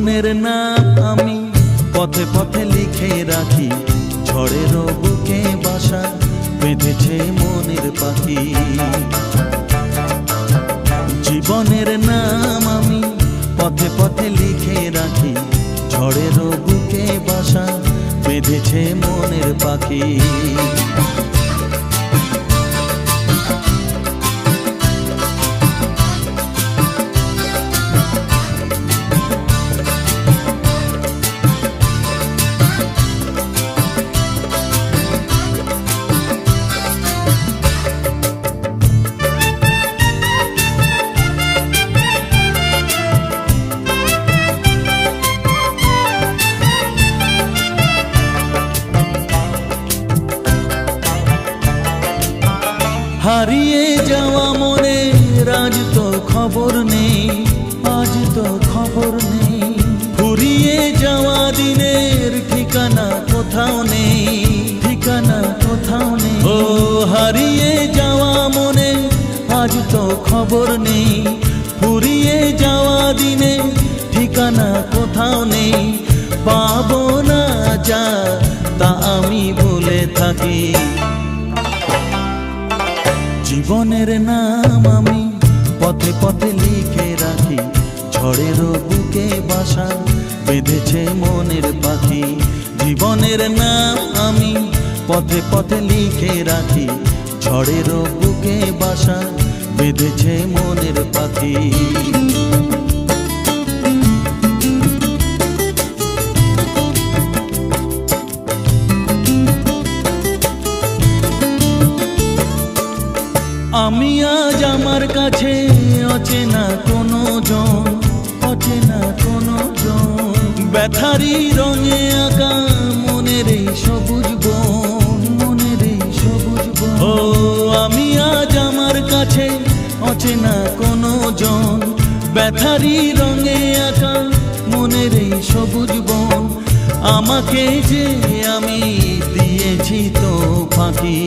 জীবনের নাম আমি পথে পথে লিখে রাখি, ঝড়ের বুকে বাসা বেঁধেছে মনের পাখি। জীবনের নাম আমি পথে পথে লিখে রাখি, ঝড়ের বুকে বাসা বেঁধেছে মনের পাখি। হারিয়ে যাওয়া মনের আজ তো খবর নেই, আজ তো খবর নেই। ফুরিয়ে যাওয়া দিনের ঠিকানা কোথাও নেই, ঠিকানা কোথাও নেই। ও হারিয়ে যাওয়া মনে আজ তো খবর নেই, ফুরিয়ে যাওয়া দিনের ঠিকানা কোথাও নেই। পাবো না যা তা আমি বলে থাকি। জীবনের নাম আমি পথে পথে লিখে রাখি, ঝড়ের বুকে বাসা বেঁধেছে মনের পাখি। জীবনের নাম আমি পথে পথে লিখে রাখি, ঝড়ের বুকে বাসা বেঁধেছে মনের পাখি। আমি আজ আমার কাছে অচেনা কোনো জন, অচেনা কোনো জন। ব্যথারি রঙে আঁকা মনের এই সবুজ বন, মনের এই সবুজ বন। ও আমি আজ আমার কাছে অচেনা কোনো জন, ব্যথারি রঙে আঁকা মনের এই সবুজ বন। আমাকে যে আমি দিয়েছি তো ফাঁকি।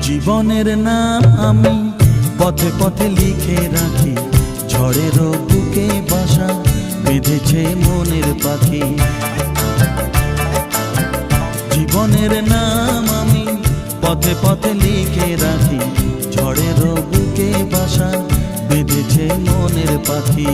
জীবনের নাম আমি পথে পথে লিখে রাখি, ঝড়ের বুকে বাসা বেঁধেছে মনের পাখি। জীবনের নাম আমি পথে পথে লিখে রাখি, ঝড়ের বুকে বাসা বেঁধেছে মনের পাখি।